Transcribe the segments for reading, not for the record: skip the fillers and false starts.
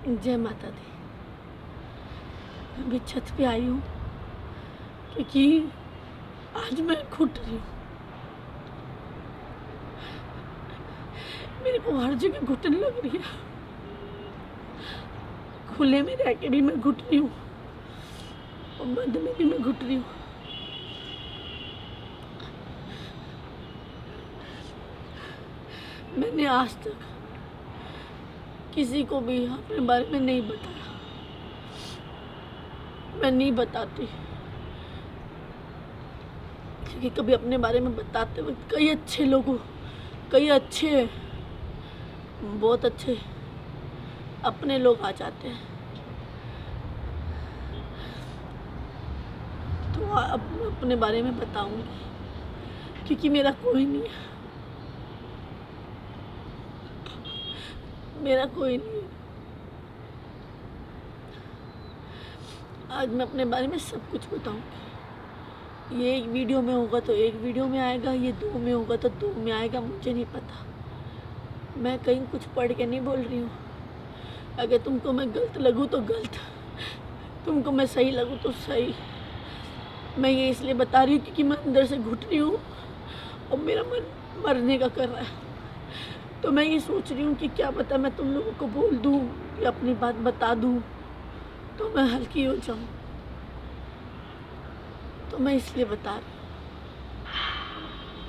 जय माता दी। मैं अभी छत पे आई हूँ क्योंकि आज मैं घुट रही हूँ। मेरे को हर जगह घुटन लग रही है। खुले में रह के भी मैं घुट रही हूँ और बंद में भी मैं घुट रही हूँ। मैंने आज तक किसी को भी अपने बारे में नहीं बताया। मैं नहीं बताती क्योंकि कभी अपने बारे में बताते वक्त कई अच्छे बहुत अच्छे अपने लोग आ जाते हैं। तो अब अपने बारे में बताऊंगी क्योंकि मेरा कोई नहीं है। मेरा कोई नहीं है। आज मैं अपने बारे में सब कुछ बताऊंगी। ये एक वीडियो में होगा तो एक वीडियो में आएगा, ये दो में होगा तो दो में आएगा, मुझे नहीं पता। मैं कहीं कुछ पढ़ के नहीं बोल रही हूँ। अगर तुमको मैं गलत लगूँ तो गलत, तुमको मैं सही लगूँ तो सही। मैं ये इसलिए बता रही हूँ क्योंकि मैं अंदर से घुट रही हूँ और मेरा मन मरने का कर रहा है। तो मैं ये सोच रही हूँ कि क्या पता मैं तुम लोगों को बोल दूँ या अपनी बात बता दूँ तो मैं हल्की हो जाऊँ। तो मैं इसलिए बता रही हूँ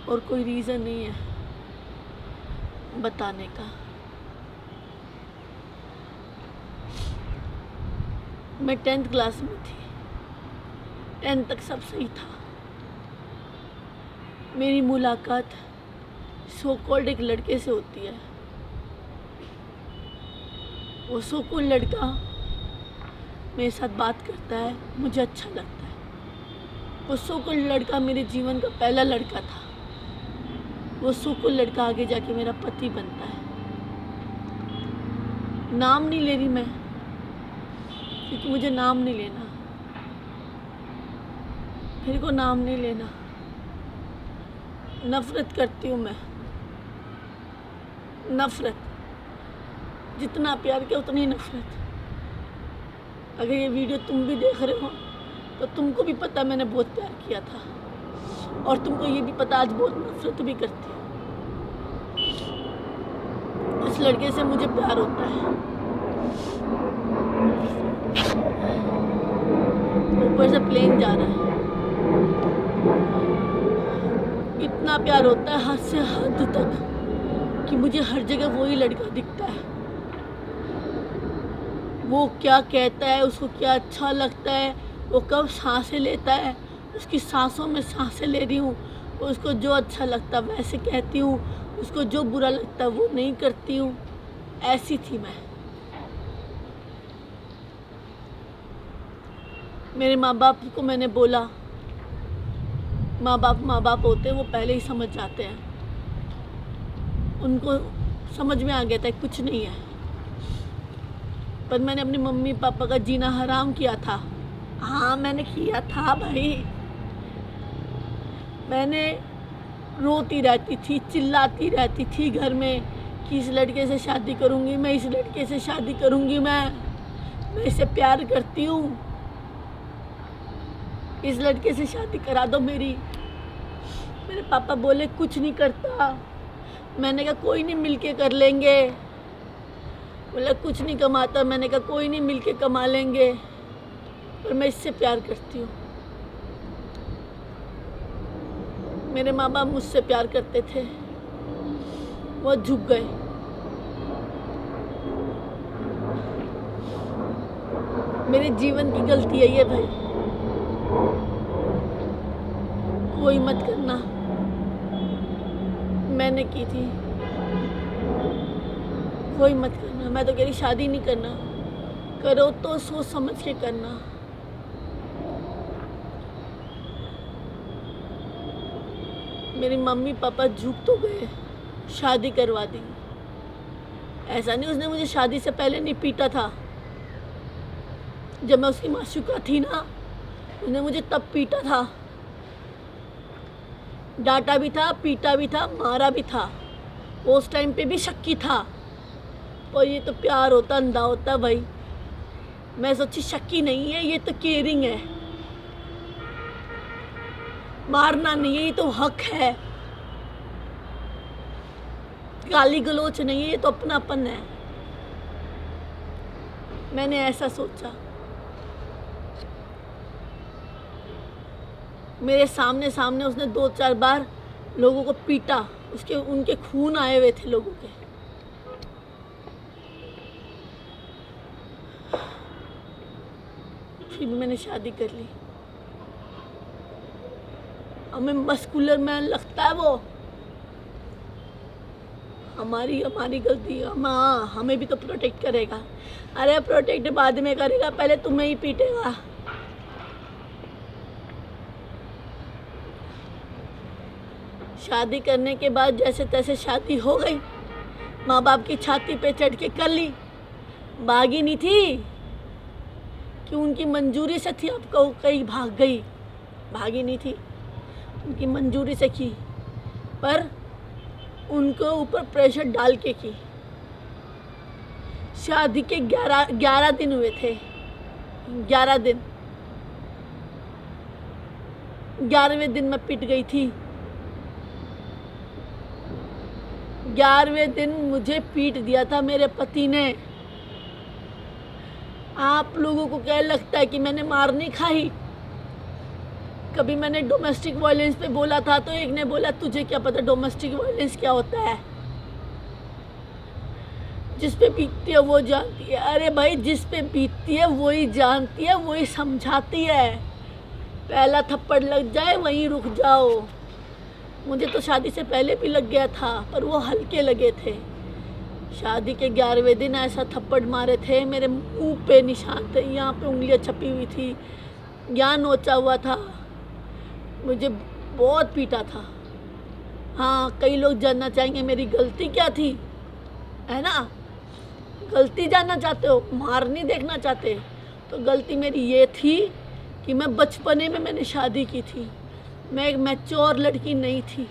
और कोई रीज़न नहीं है बताने का। मैं 10th क्लास में थी। 10th तक सब सही था। मेरी मुलाकात सो कॉल्ड एक लड़के से होती है। वो सो कॉल्ड लड़का मेरे साथ बात करता है, मुझे अच्छा लगता है। वो सो कॉल्ड लड़का मेरे जीवन का पहला लड़का था। वो सो कॉल्ड लड़का आगे जाके मेरा पति बनता है। नाम नहीं ले रही मैं क्योंकि मुझे नाम नहीं लेना। मेरे को नाम नहीं लेना। नफरत करती हूँ मैं। नफरत, जितना प्यार किया उतनी नफरत। अगर ये वीडियो तुम भी देख रहे हो तो तुमको भी पता मैंने बहुत प्यार किया था और तुमको ये भी पता आज बहुत नफरत भी करती हूँ। इस लड़के से मुझे प्यार होता है। ऊपर से प्लेन जा रहा है। इतना प्यार होता है हद से हद तक कि मुझे हर जगह वही लड़का दिखता है। वो क्या कहता है, उसको क्या अच्छा लगता है, वो कब सांसें लेता है, उसकी सांसों में सांसें ले रही हूँ। उसको जो अच्छा लगता है वैसे कहती हूँ, उसको जो बुरा लगता है वो नहीं करती हूँ। ऐसी थी मैं। मेरे माँ बाप को मैंने बोला, माँ बाप होते हैं, वो पहले ही समझ जाते हैं। उनको समझ में आ गया था कुछ नहीं है। पर मैंने अपने मम्मी पापा का जीना हराम किया था। हाँ मैंने किया था भाई। मैंने रोती रहती थी, चिल्लाती रहती थी घर में कि इस लड़के से शादी करूँगी मैं, इस लड़के से शादी करूँगी मैं इससे प्यार करती हूँ, इस लड़के से शादी करा दो मेरी। मेरे पापा बोले कुछ नहीं करता। मैंने कहा कोई नहीं, मिलके कर लेंगे। बोला कुछ नहीं कमाता। मैंने कहा कोई नहीं, मिलके कमा लेंगे। पर मैं इससे प्यार करती हूँ। मेरे माँ बाप मुझसे प्यार करते थे, वो झुक गए। मेरे जीवन की गलती है ये भाई। कोई मत करना, मैंने की थी। कोई मत करना। मैं तो कह रही शादी नहीं करना, करो तो सोच समझ के करना। मेरी मम्मी पापा झुक तो गए, शादी करवा दी। ऐसा नहीं उसने मुझे शादी से पहले नहीं पीटा था। जब मैं उसकी मासूका थी ना, उसने मुझे तब पीटा था, डांटा भी था, पीटा भी था, मारा भी था। उस टाइम पे भी शक्की था। और ये तो प्यार होता, अंधा होता भाई। मैं सोची शक्की नहीं है, ये तो केयरिंग है, मारना नहीं है, ये तो हक है, गाली गलोच नहीं है, ये तो अपनापन है। मैंने ऐसा सोचा। मेरे सामने सामने उसने 2-4 बार लोगों को पीटा, उनके खून आए हुए थे लोगों के। फिर भी मैंने शादी कर ली। हमें मस्कुलर मैन लगता है वो, हमारी गलती है। हमें भी तो प्रोटेक्ट करेगा। अरे प्रोटेक्ट बाद में करेगा, पहले तुम्हें ही पीटेगा। शादी करने के बाद जैसे तैसे शादी हो गई, माँ बाप की छाती पे चढ़ के कर ली। भागी नहीं थी कि उनकी मंजूरी से थी, आपको कहीं भाग गई, भागी नहीं थी, उनकी मंजूरी से की, पर उनको ऊपर प्रेशर डाल के की। शादी के 11 दिन हुए थे, 11 दिन। 11वें दिन मैं पिट गई थी। 11वें दिन मुझे पीट दिया था मेरे पति ने। आप लोगों को क्या लगता है कि मैंने मार नहीं खाई? कभी मैंने डोमेस्टिक वायलेंस पे बोला था तो एक ने बोला तुझे क्या पता डोमेस्टिक वायलेंस क्या होता है, जिस पे बीतती है वो जानती है। अरे भाई, जिस पे बीतती है वही जानती है, वही समझाती है। पहला थप्पड़ लग जाए वहीं रुक जाओ। मुझे तो शादी से पहले भी लग गया था, पर वो हल्के लगे थे। शादी के 11वें दिन ऐसा थप्पड़ मारे थे, मेरे मुंह पे निशान थे, यहाँ पे उंगलियां छपी हुई थी, यहाँ नोचा हुआ था, मुझे बहुत पीटा था। हाँ, कई लोग जानना चाहेंगे मेरी गलती क्या थी, है ना? गलती जानना चाहते हो, मार नहीं देखना चाहते। तो गलती मेरी ये थी कि मैं बचपने में मैंने शादी की थी। मैं एक मैच्योर लड़की नहीं थी।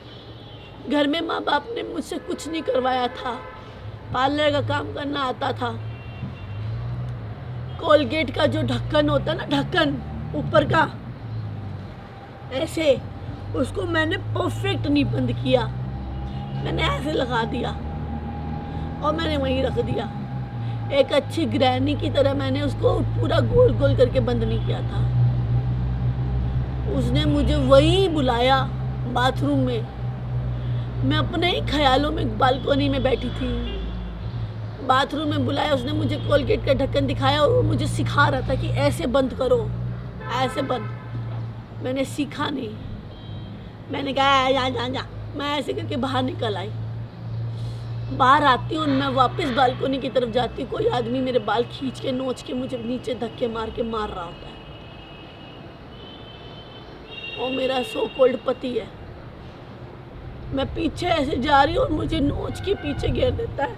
घर में माँ बाप ने मुझसे कुछ नहीं करवाया था। पार्लर का काम करना आता था। कोलगेट का जो ढक्कन होता ना, ढक्कन ऊपर का, ऐसे उसको मैंने परफेक्ट नहीं बंद किया, मैंने ऐसे लगा दिया और मैंने वहीं रख दिया। एक अच्छी ग्रैनी की तरह मैंने उसको पूरा गोल गोल करके बंद नहीं किया था। उसने मुझे वहीं बुलाया बाथरूम में। मैं अपने ही ख्यालों में बालकोनी में बैठी थी, बाथरूम में बुलाया उसने मुझे, कोलगेट का ढक्कन दिखाया और वो मुझे सिखा रहा था कि ऐसे बंद करो, ऐसे बंद। मैंने सीखा नहीं, मैंने कहा जा जा जा, मैं ऐसे करके बाहर निकल आई। बाहर आती हूँ, मैं वापस बालकोनी की तरफ जाती हूँ, कोई आदमी मेरे बाल खींच के नोच के मुझे नीचे धक्के मार के मार रहा होता है। और मेरा सो कॉल्ड पति है। मैं पीछे ऐसे जा रही हूँ और मुझे नोच के पीछे घेर देता है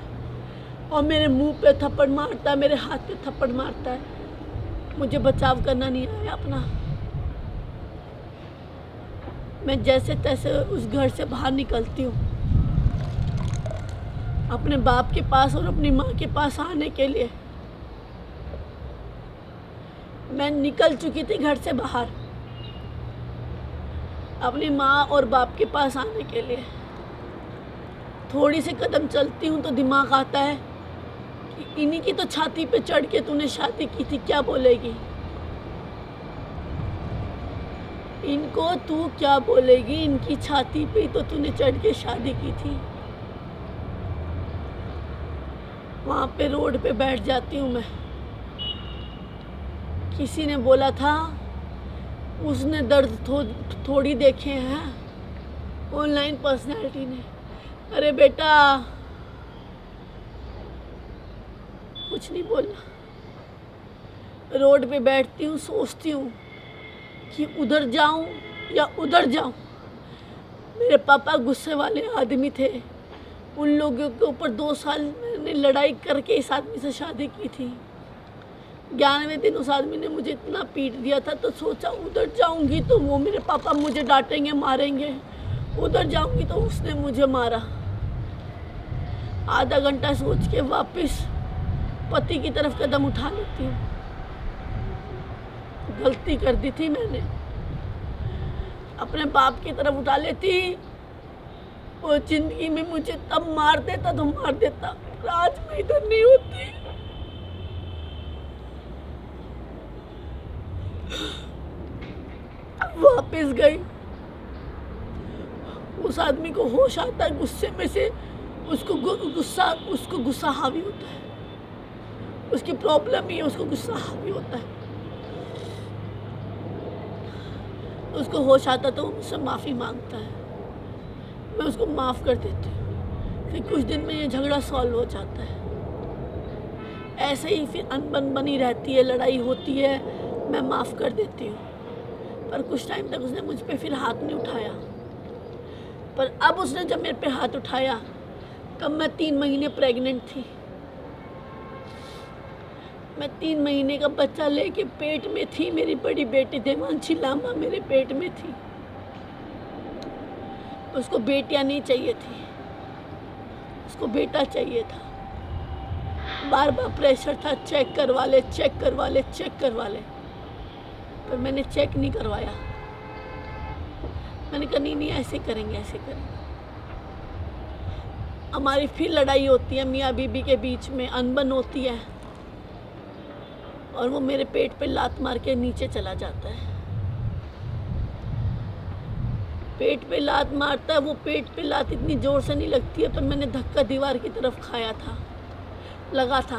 और मेरे मुंह पे थप्पड़ मारता है, मेरे हाथ पे थप्पड़ मारता है। मुझे बचाव करना नहीं आया अपना। मैं जैसे तैसे उस घर से बाहर निकलती हूँ अपने बाप के पास और अपनी माँ के पास आने के लिए। मैं निकल चुकी थी घर से बाहर अपनी माँ और बाप के पास आने के लिए। थोड़ी सी कदम चलती हूँ तो दिमाग आता है कि इन्हीं की तो छाती पे चढ़ के तूने शादी की थी, क्या बोलेगी इनको, तू क्या बोलेगी, इनकी छाती पे तो तूने चढ़ के शादी की थी। वहाँ पे रोड पे बैठ जाती हूँ मैं। किसी ने बोला था उसने दर्द थोड़ी देखे हैं ऑनलाइन पर्सनैलिटी ने। अरे बेटा कुछ नहीं बोलना। रोड पे बैठती हूँ, सोचती हूँ कि उधर जाऊँ या उधर जाऊँ। मेरे पापा गुस्से वाले आदमी थे, उन लोगों के ऊपर 2 साल मैंने लड़ाई करके इस आदमी से शादी की थी। 11वें दिन उस आदमी ने मुझे इतना पीट दिया था तो सोचा उधर जाऊंगी तो वो मेरे पापा मुझे डांटेंगे, मारेंगे, उधर जाऊंगी तो उसने मुझे मारा। आधा घंटा सोच के वापस पति की तरफ कदम उठा लेती हूँ। गलती कर दी थी मैंने, अपने बाप की तरफ उठा लेती। वो जिंदगी में मुझे तब मार देता तो मार देता, पर आज मैं इधर नहीं होती। वापस गई। उस आदमी को होश आता है, गुस्से में से उसको गुस्सा हावी होता है। उसकी प्रॉब्लम ही है, उसको गुस्सा हावी होता है। उसको होश आता तो मुझसे माफ़ी मांगता है, मैं उसको माफ़ कर देती हूँ। फिर कुछ दिन में ये झगड़ा सॉल्व हो जाता है। ऐसे ही फिर अनबन बनी रहती है, लड़ाई होती है, मैं माफ़ कर देती हूँ। पर कुछ टाइम तक उसने मुझ पे फिर हाथ नहीं उठाया। पर अब उसने जब मेरे पे हाथ उठाया, तब मैं 3 महीने प्रेग्नेंट थी। मैं 3 महीने का बच्चा लेके पेट में थी। मेरी बड़ी बेटी देवांशी लामा मेरे पेट में थी। उसको बेटियां नहीं चाहिए थी, उसको बेटा चाहिए था। बार बार प्रेशर था, चेक करवा ले, चेक करवा ले, चेक करवा ले, पर मैंने चेक नहीं करवाया। मैंने कहा नहीं, ऐसे करेंगे, ऐसे करेंगे। हमारी फिर लड़ाई होती है, मियाँ बीबी के बीच में अनबन होती है, और वो मेरे पेट पे लात मार के नीचे चला जाता है। पेट पे लात मारता है। वो पेट पे लात इतनी जोर से नहीं लगती है, पर मैंने धक्का दीवार की तरफ खाया था, लगा था।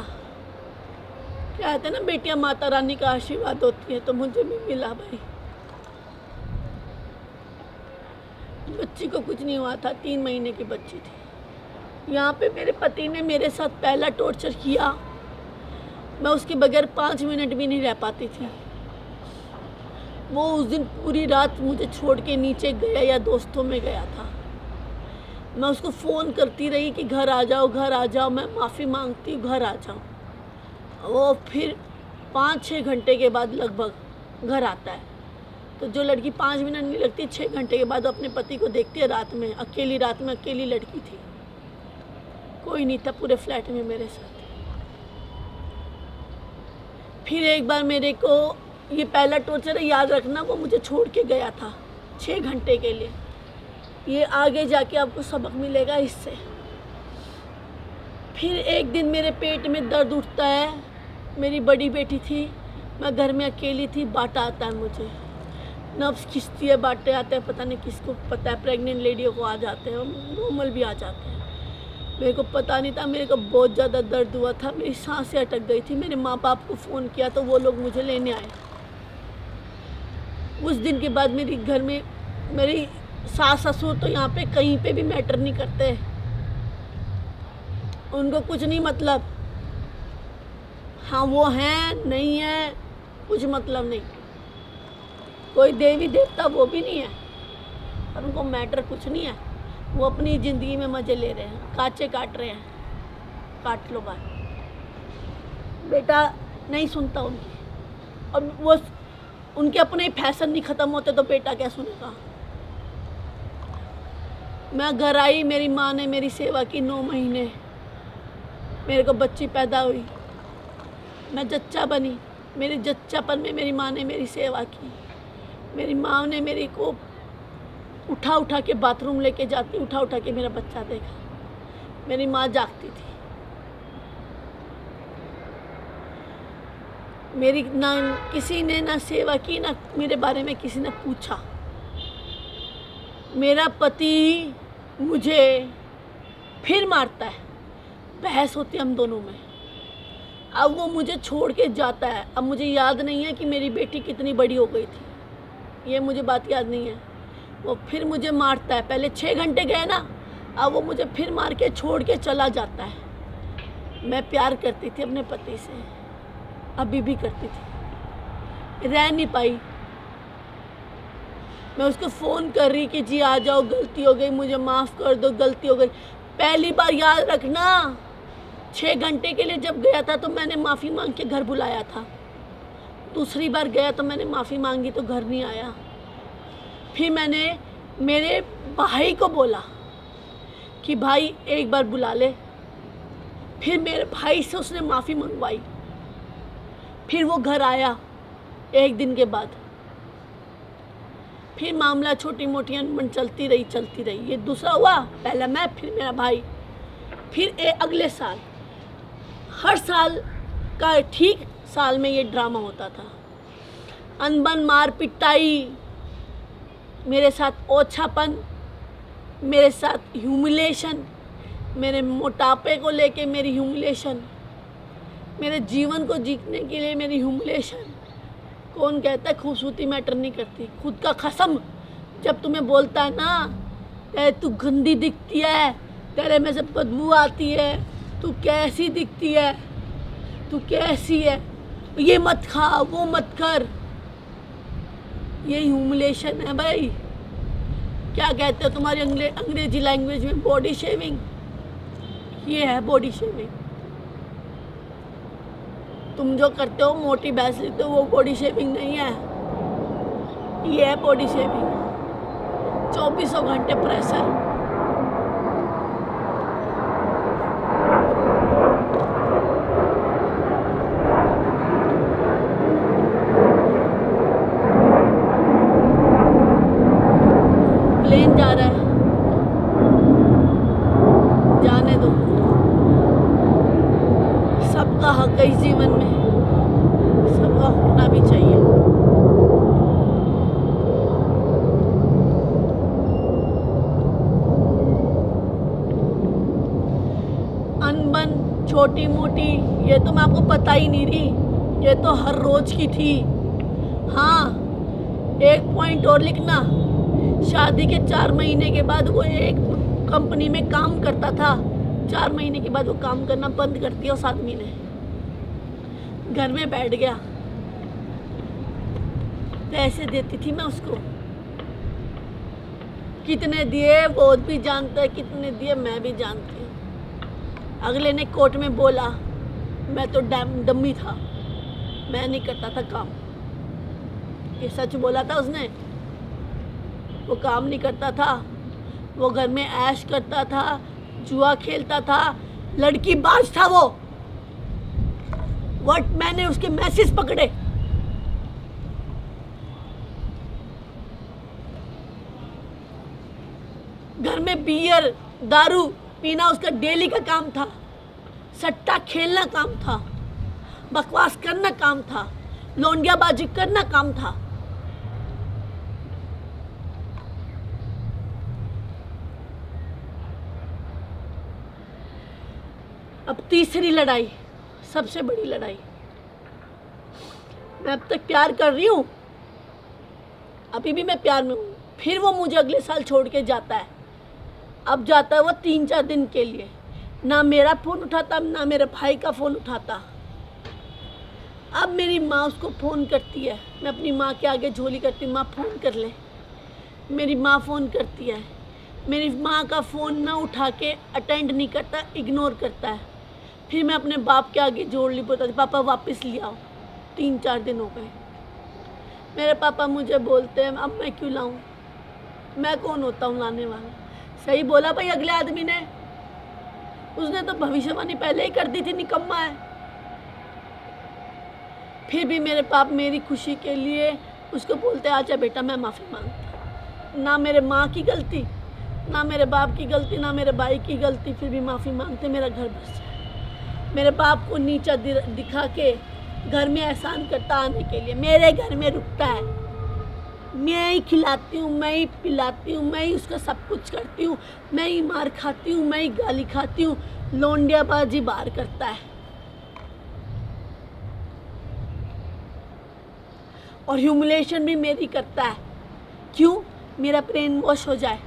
क्या कहते हैं ना, बेटियां माता रानी का आशीर्वाद होती है, तो मुझे भी मिला भाई। बच्ची को कुछ नहीं हुआ था, 3 महीने की बच्ची थी। यहाँ पे मेरे पति ने मेरे साथ पहला टॉर्चर किया। मैं उसके बगैर 5 मिनट भी नहीं रह पाती थी। वो उस दिन पूरी रात मुझे छोड़ के नीचे गया या दोस्तों में गया था। मैं उसको फ़ोन करती रही कि घर आ जाओ, घर आ जाओ, मैं माफ़ी मांगती हूँ, घर आ जाओ। वो फिर 5-6 घंटे के बाद लगभग घर आता है। तो जो लड़की 5 मिनट नहीं लगती, 6 घंटे के बाद अपने पति को देखती है। रात में अकेली लड़की थी, कोई नहीं था पूरे फ्लैट में मेरे साथ। फिर एक बार मेरे को, ये पहला टॉर्चर है याद रखना, वो मुझे छोड़ के गया था 6 घंटे के लिए। ये आगे जाके आपको सबक मिलेगा इससे। फिर एक दिन मेरे पेट में दर्द उठता है। मेरी बड़ी बेटी थी, मैं घर में अकेली थी। बाटा आता है मुझे, नर्व्स खिंचती है, बाटे आते हैं, पता नहीं किसको पता है। प्रेग्नेंट लेडियों को आ जाते हैं, नॉर्मल भी आ जाते हैं। मेरे को पता नहीं था, मेरे को बहुत ज़्यादा दर्द हुआ था, मेरी सांसें अटक गई थी। मेरे माँ बाप को फ़ोन किया तो वो लोग मुझे लेने आए। उस दिन के बाद मेरी घर में मेरी सास ससुर तो यहाँ पे कहीं पे भी मैटर नहीं करते, उनको कुछ नहीं मतलब। हाँ, वो हैं नहीं है कुछ मतलब नहीं। कोई देवी देवता वो भी नहीं है, और उनको मैटर कुछ नहीं है। वो अपनी ज़िंदगी में मज़े ले रहे हैं, काचे काट रहे हैं, काट लो भाई। बेटा नहीं सुनता उनकी, और वो उनके अपने फैशन नहीं ख़त्म होते तो बेटा क्या सुनेगा। मैं घर आई, मेरी माँ ने मेरी सेवा की 9 महीने। मेरे को बच्ची पैदा हुई, मैं जच्चा बनी। मेरे जच्चापन में मेरी माँ ने मेरी सेवा की। मेरी माँ ने मेरी को उठा के बाथरूम लेके जाती, उठा के मेरा बच्चा देखा। मेरी माँ जागती थी। मेरी ना किसी ने ना सेवा की, ना मेरे बारे में किसी ने पूछा। मेरा पति मुझे फिर मारता है, बहस होती है हम दोनों में। अब वो मुझे छोड़ के जाता है। अब मुझे याद नहीं है कि मेरी बेटी कितनी बड़ी हो गई थी, ये मुझे बात याद नहीं है। वो फिर मुझे मारता है। पहले 6 घंटे गए ना, अब वो मुझे फिर मार के छोड़ के चला जाता है। मैं प्यार करती थी अपने पति से, अभी भी करती थी, रह नहीं पाई। मैं उसको फ़ोन कर रही कि जी आ जाओ, गलती हो गई, मुझे माफ़ कर दो, गलती हो गई। पहली बार याद रखना, 6 घंटे के लिए जब गया था तो मैंने माफ़ी मांग के घर बुलाया था। दूसरी बार गया तो मैंने माफ़ी मांगी तो घर नहीं आया। फिर मैंने मेरे भाई को बोला कि भाई एक बार बुला ले। फिर मेरे भाई से उसने माफ़ी मंगवाई। फिर वो घर आया 1 दिन के बाद। फिर मामला छोटी मोटी अनबन चलती रही। ये दूसरा हुआ, पहला मैं, फिर मेरा भाई। फिर अगले साल, हर साल का ठीक साल में ये ड्रामा होता था। अनबन, मार पिटाई, मेरे साथ ओछापन, मेरे साथ ह्यूमिलेशन, मेरे मोटापे को लेके मेरी ह्यूमिलेशन, मेरे जीवन को जीने के लिए मेरी ह्यूमिलेशन। कौन कहता है खूबसूरती मैटर नहीं करती? खुद का कसम जब तुम्हें बोलता है ना, तू गंदी दिखती है, तेरे में से बदबू आती है, तू कैसी दिखती है, तू कैसी है, ये मत खा, वो मत कर, ये ह्यूमिलेशन है भाई। क्या कहते हो तुम्हारी अंग्रेजी लैंग्वेज में? Body shaving. ये है बॉडी शेविंग। तुम जो करते हो, मोटी भैंस लेते हो, वो बॉडी शेविंग नहीं है, ये है बॉडी शेविंग। 24 घंटे प्रेशर। प्लेन जा रहा है, जाने दो। सबका हक है इस जीवन में, सबका होना भी चाहिए। अनबन छोटी मोटी, ये तो मैं आपको पता ही नहीं रही, ये तो हर रोज की थी। हाँ, एक पॉइंट और लिखना, शादी के 4 महीने के बाद वो एक कंपनी में काम करता था। 4 महीने के बाद वो काम करना बंद कर दिया उस आदमी ने, घर में बैठ गया। पैसे देती थी मैं उसको, कितने दिए वो भी जानता है, कितने दिए मैं भी जानती हूँ। अगले ने कोर्ट में बोला, मैं तो डम्मी था, मैं नहीं करता था काम। ये सच बोला था उसने। वो काम नहीं करता था, वो घर में ऐश करता था, जुआ खेलता था, लड़की बाज था वो। व्हाट, मैंने उसके मैसेज पकड़े। घर में बियर दारू पीना उसका डेली का काम था, सट्टा खेलना काम था, बकवास करना काम था, लौंडियाबाजी करना काम था। अब तीसरी लड़ाई, सबसे बड़ी लड़ाई। मैं अब तक प्यार कर रही हूँ, अभी भी मैं प्यार में हूँ। फिर वो मुझे अगले साल छोड़ के जाता है। अब जाता है वो 3-4 दिन के लिए। ना मेरा फ़ोन उठाता, ना मेरे भाई का फ़ोन उठाता। अब मेरी माँ उसको फ़ोन करती है, मैं अपनी माँ के आगे झोली करती हूँ, माँ फ़ोन कर ले। मेरी माँ फ़ोन करती है, मेरी माँ का फ़ोन ना उठा के अटेंड नहीं करता, इग्नोर करता है। फिर मैं अपने बाप के आगे जोड़ ली, बोलता पापा वापस ले आओ। 3-4 दिन हो गए। मेरे पापा मुझे बोलते हैं, अब मैं क्यों लाऊं? मैं कौन होता हूँ लाने वाला? सही बोला भाई अगले आदमी ने, उसने तो भविष्यवाणी पहले ही कर दी थी, निकम्मा है। फिर भी मेरे बाप मेरी खुशी के लिए उसको बोलते, आजा बेटा मैं माफ़ी मांगता। ना मेरे माँ की गलती, ना मेरे बाप की गलती, ना मेरे भाई की गलती, फिर भी माफ़ी मांगते मेरा घर बस जाए। मेरे बाप को नीचा दिखा के घर में एहसान करता आने के लिए, मेरे घर में रुकता है। मैं ही खिलाती हूँ, मैं ही पिलाती हूँ, मैं ही उसका सब कुछ करती हूँ, मैं ही मार खाती हूँ, मैं ही गाली खाती हूँ। लौंडियाबाजी बाहर करता है और ह्यूमिलेशन भी मेरी करता है। क्यों? मेरा ब्रेन वॉश हो जाए,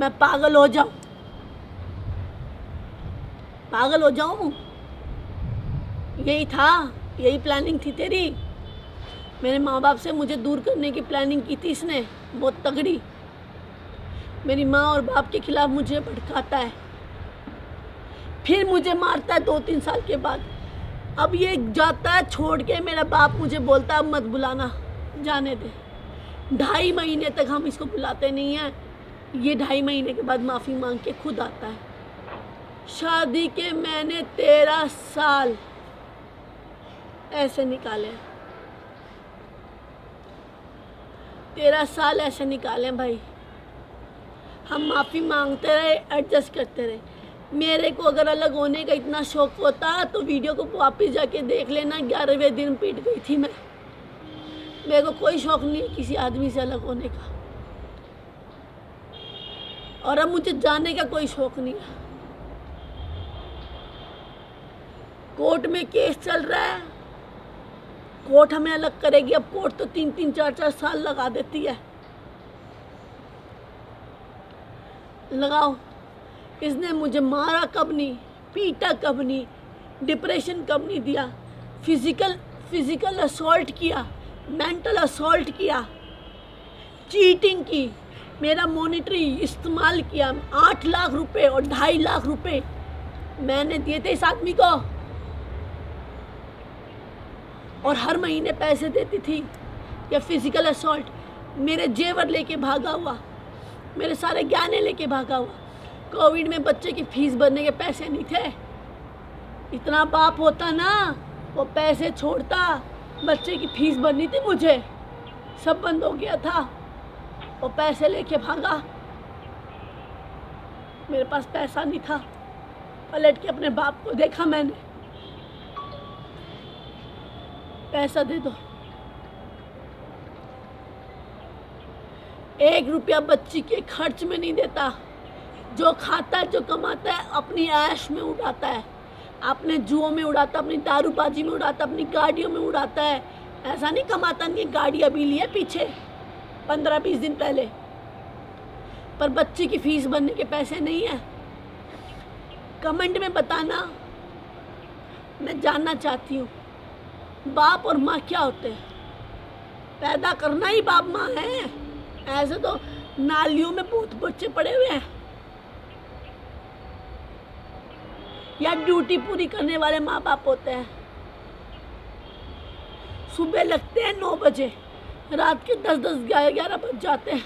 मैं पागल हो जाऊं, पागल हो जाऊं। यही था, यही प्लानिंग थी तेरी। मेरे माँ बाप से मुझे दूर करने की प्लानिंग की थी इसने, बहुत तगड़ी। मेरी माँ और बाप के खिलाफ मुझे भड़काता है, फिर मुझे मारता है 2-3 साल के बाद। अब ये जाता है छोड़ के, मेरा बाप मुझे बोलता है मत बुलाना, जाने दे। 2.5 महीने तक हम इसको बुलाते नहीं हैं, ये 2.5 महीने के बाद माफ़ी मांग के खुद आता है। शादी के मैंने 13 साल ऐसे निकाले, 13 साल ऐसे निकाले भाई। हम माफ़ी मांगते रहे, एडजस्ट करते रहे। मेरे को अगर अलग होने का इतना शौक होता तो वीडियो को वापस जाके देख लेना, 11वें दिन पीट गई थी मैं। मेरे को कोई शौक नहीं है किसी आदमी से अलग होने का, और अब मुझे जाने का कोई शौक नहीं है। कोर्ट में केस चल रहा है, कोर्ट हमें अलग करेगी। अब कोर्ट तो 3-3, 4-4 साल लगा देती है। लगाओ। इसने मुझे मारा कब नहीं, पीटा कब नहीं, डिप्रेशन कब नहीं दिया, फिजिकल असॉल्ट किया, मेंटल असॉल्ट किया, चीटिंग की, मेरा मॉनिटरी इस्तेमाल किया। 8 लाख रुपए और 2.5 लाख रुपए मैंने दिए थे इस आदमी को, और हर महीने पैसे देती थी। या फिजिकल असॉल्ट, मेरे जेवर लेके भागा हुआ, मेरे सारे गहने लेके भागा हुआ। कोविड में बच्चे की फीस भरने के पैसे नहीं थे। इतना बाप होता ना, वो पैसे छोड़ता। बच्चे की फीस भरनी थी मुझे, सब बंद हो गया था, वो पैसे लेके भागा। मेरे पास पैसा नहीं था। पलट के अपने बाप को देखा मैंने, पैसा दे दो। 1 रुपया बच्ची के खर्च में नहीं देता। जो खाता है, जो कमाता है, अपनी ऐश में उड़ाता है, अपने जुओं में उड़ाता, अपनी दारूबाजी में उड़ाता, अपनी गाड़ियों में उड़ाता है। ऐसा नहीं कमाता नहीं, गाड़ी अभी ली है पीछे 15-20 दिन पहले, पर बच्ची की फीस भरने के पैसे नहीं है। कमेंट में बताना, मैं जानना चाहती हूँ बाप और माँ क्या होते हैं। पैदा करना ही बाप माँ है। ऐसे तो नालियों में बहुत बच्चे पड़े हुए हैं, या ड्यूटी पूरी करने वाले माँ बाप होते हैं। सुबह लगते हैं 9 बजे, रात के 10-10, 11-11 बज जाते हैं।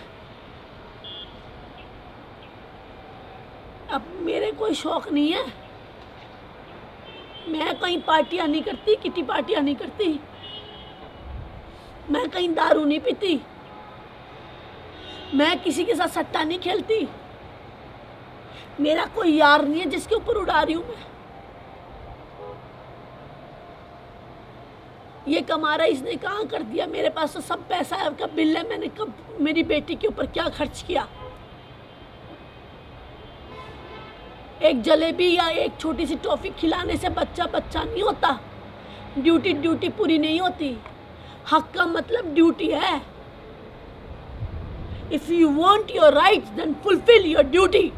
अब मेरे कोई शौक नहीं है, मैं कहीं पार्टियां नहीं करती, किटी पार्टियां नहीं करती, मैं कहीं दारू नहीं पीती, मैं किसी के साथ सट्टा नहीं खेलती। मेरा कोई यार नहीं है जिसके ऊपर उड़ा रही हूं मैं। ये कमा रहा, इसने कहाँ कर दिया। मेरे पास तो सब पैसा है, कब बिल है, मैंने कब मेरी बेटी के ऊपर क्या खर्च किया। एक जलेबी या एक छोटी सी टॉफी खिलाने से बच्चा बच्चा नहीं होता। ड्यूटी पूरी नहीं होती। हक का मतलब ड्यूटी है। If you want your rights then fulfil your duty.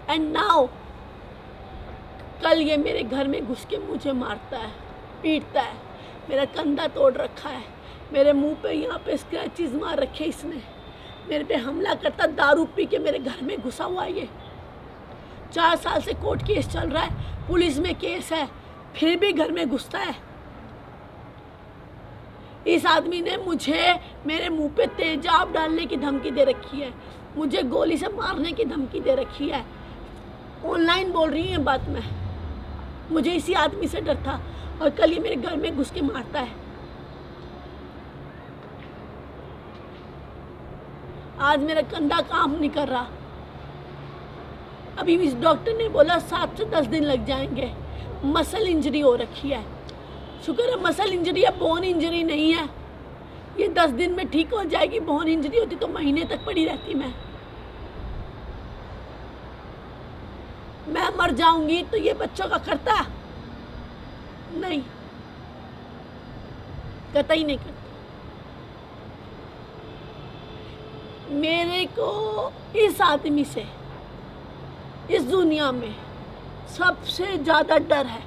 And now, कल ये मेरे घर में घुस के मुझे मारता है, पीटता है, मेरा कंधा तोड़ रखा है, मेरे मुंह पे यहाँ पे स्क्रैचेस मार रखे इसने, मेरे पे हमला करता, दारू पी के मेरे घर में घुसा हुआ है ये। 4 साल से कोर्ट केस चल रहा है, पुलिस में केस है, फिर भी घर में घुसता है। इस आदमी ने मुझे मेरे मुंह पे तेजाब डालने की धमकी दे रखी है, मुझे गोली से मारने की धमकी दे रखी है। ऑनलाइन बोल रही हूँ ये बात मैं। मुझे इसी आदमी से डर था, और कल ये मेरे घर में घुस के मारता है। आज मेरा कंधा काम नहीं कर रहा। अभी इस डॉक्टर ने बोला 7 से 10 दिन लग जाएंगे। मसल इंजरी हो रखी है। शुक्र है मसल इंजरी है, बोन इंजरी नहीं है। ये 10 दिन में ठीक हो जाएगी। बोन इंजरी होती तो महीने तक पड़ी रहती। मैं मर जाऊंगी तो ये बच्चों का करता नहीं, कतई नहीं करता। मेरे को इस आदमी से इस दुनिया में सबसे ज्यादा डर है।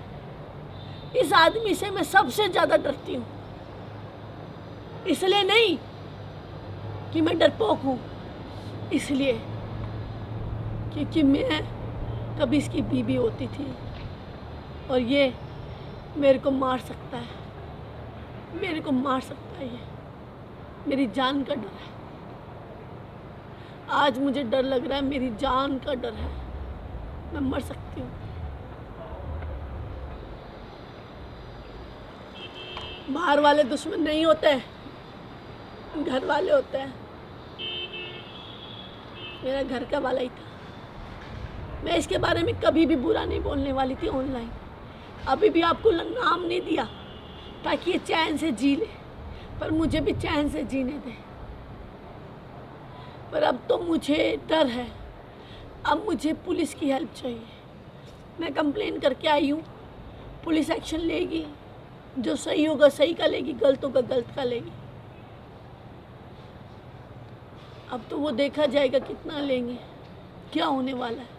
इस आदमी से मैं सबसे ज्यादा डरती हूँ। इसलिए नहीं कि मैं डरपोक हूँ, इसलिए क्योंकि मैं कभी इसकी बीवी होती थी, और ये मेरे को मार सकता है, मेरे को मार सकता है। ये मेरी जान का डर है। आज मुझे डर लग रहा है, मेरी जान का डर है। मैं मर सकती हूँ। बाहर वाले दुश्मन नहीं होते, घर वाले होते हैं। मेरा घर का वाला ही था। मैं इसके बारे में कभी भी बुरा नहीं बोलने वाली थी ऑनलाइन। अभी भी आपको नाम नहीं दिया ताकि ये चैन से जी ले, पर मुझे भी चैन से जीने दे। पर अब तो मुझे डर है, अब मुझे पुलिस की हेल्प चाहिए। मैं कंप्लेन करके आई हूँ, पुलिस एक्शन लेगी, जो सही होगा सही का लेगी, गलत होगा गलत का लेगी। अब तो वो देखा जाएगा कितना लेंगे, क्या होने वाला है।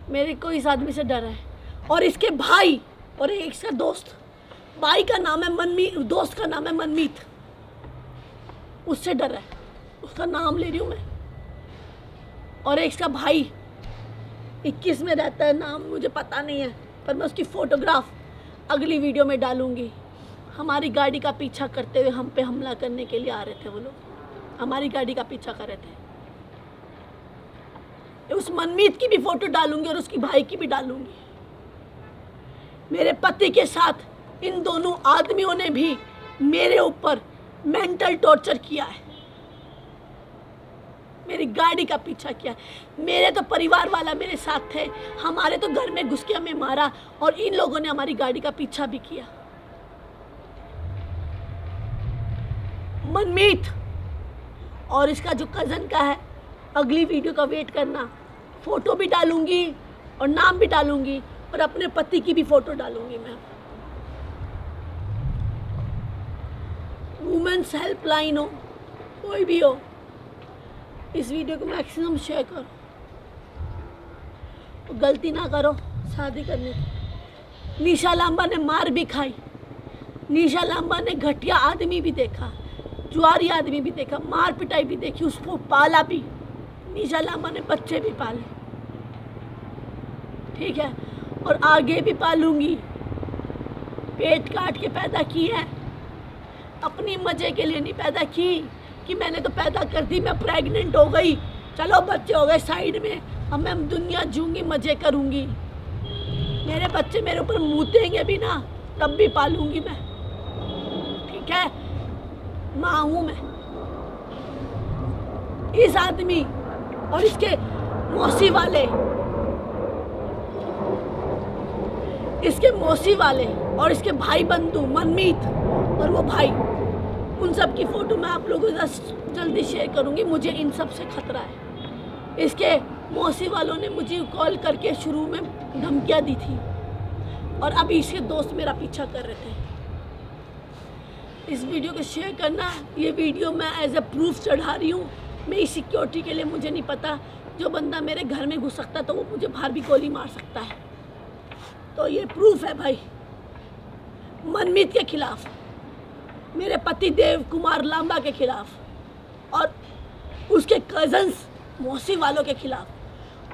मेरे को इस आदमी से डर है, और इसके भाई और एक इसका दोस्त, भाई का नाम है मनमीत, दोस्त का नाम है मनमीत, उससे डर है। उसका नाम ले रही हूँ मैं। और एक इसका भाई 21 में रहता है, नाम मुझे पता नहीं है, पर मैं उसकी फोटोग्राफ अगली वीडियो में डालूंगी। हमारी गाड़ी का पीछा करते हुए हम पे हमला करने के लिए आ रहे थे वो लोग, हमारी गाड़ी का पीछा कर रहे थे। उस मनमीत की भी फोटो डालूंगी और उसकी भाई की भी डालूंगी। मेरे पति के साथ इन दोनों आदमियों ने भी मेरे ऊपर मेंटल टॉर्चर किया है, मेरी गाड़ी का पीछा किया। मेरे तो परिवार वाला मेरे साथ थे, हमारे तो घर में घुस के हमें मारा, और इन लोगों ने हमारी गाड़ी का पीछा भी किया। मनमीत और इसका जो कजन का है, अगली वीडियो का वेट करना। फोटो भी डालूंगी और नाम भी डालूंगी, और अपने पति की भी फोटो डालूंगी मैं। वुमेन्स हेल्पलाइन हो, कोई भी हो, इस वीडियो को मैक्सिमम शेयर करो। गलती ना करो शादी करने की। निशा लांबा ने मार भी खाई, निशा लांबा ने घटिया आदमी भी देखा, जुआरी आदमी भी देखा, मार पिटाई भी देखी, उसको पाला भी। निशा लांबा ने बच्चे भी पाले, ठीक है, और आगे भी पालूंगी। पेट काट के पैदा की है, अपनी मजे के लिए नहीं पैदा की कि मैंने तो पैदा कर दी, मैं प्रेग्नेंट हो गई, चलो बच्चे हो गए साइड में, अब मैं दुनिया जूंगी, मजे करूंगी। मेरे बच्चे मेरे ऊपर मूतेंगे भी ना, तब भी पालूंगी मैं, ठीक है, माँ हूं मैं। इस आदमी और इसके मौसी वाले, इसके मौसी वाले और इसके भाई बंधु मनमीत और वो भाई, उन सब की फोटो मैं आप लोगों के साथ जल्दी शेयर करूंगी। मुझे इन सब से खतरा है। इसके मौसी वालों ने मुझे कॉल करके शुरू में धमकियां दी थी, और अभी इसके दोस्त मेरा पीछा कर रहे थे। इस वीडियो को शेयर करना। ये वीडियो मैं एज ए प्रूफ चढ़ा रही हूँ। मेरी सिक्योरिटी के लिए मुझे नहीं पता, जो बंदा मेरे घर में घुस सकता तो वो मुझे बाहर भी गोली मार सकता है। तो ये प्रूफ है भाई, मनमीत के खिलाफ, मेरे पति देव कुमार लांबा के खिलाफ, और उसके कजन्स मौसी वालों के खिलाफ,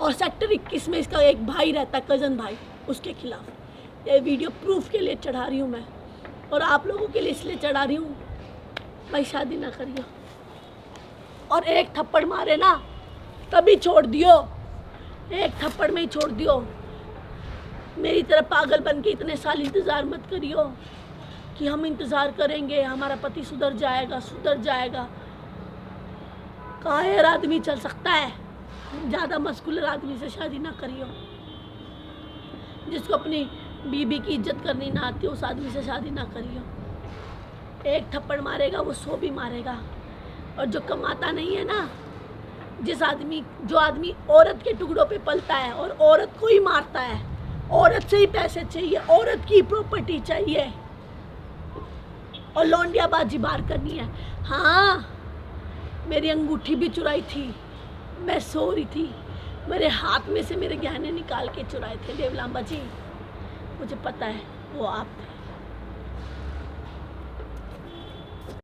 और सेक्टर 21 में इसका एक भाई रहता है, कजन भाई, उसके खिलाफ। ये वीडियो प्रूफ के लिए चढ़ा रही हूँ मैं, और आप लोगों के लिए इसलिए चढ़ा रही हूँ, भाई शादी ना करियो। और एक थप्पड़ मारे ना तभी छोड़ दियो, एक थप्पड़ में ही छोड़ दियो। मेरी तरह पागल बन के इतने साल इंतज़ार मत करियो कि हम इंतज़ार करेंगे हमारा पति सुधर जाएगा, सुधर जाएगा। कायर आदमी चल सकता है, ज़्यादा मस्कुलर आदमी से शादी ना करियो। जिसको अपनी बीबी की इज्जत करनी ना आती, उस आदमी से शादी ना करियो। एक थप्पड़ मारेगा वो 100 भी मारेगा। और जो कमाता नहीं है ना, जो आदमी औरत के टुकड़ों पे पलता है और औरत को ही मारता है, औरत से ही पैसे चाहिए, औरत की प्रॉपर्टी चाहिए, और लौंडियाबाजी बाहर करनी है। हाँ, मेरी अंगूठी भी चुराई थी, मैं सो रही थी, मेरे हाथ में से मेरे गहने निकाल के चुराए थे देव लांबा जी, मुझे पता है वो आप थे।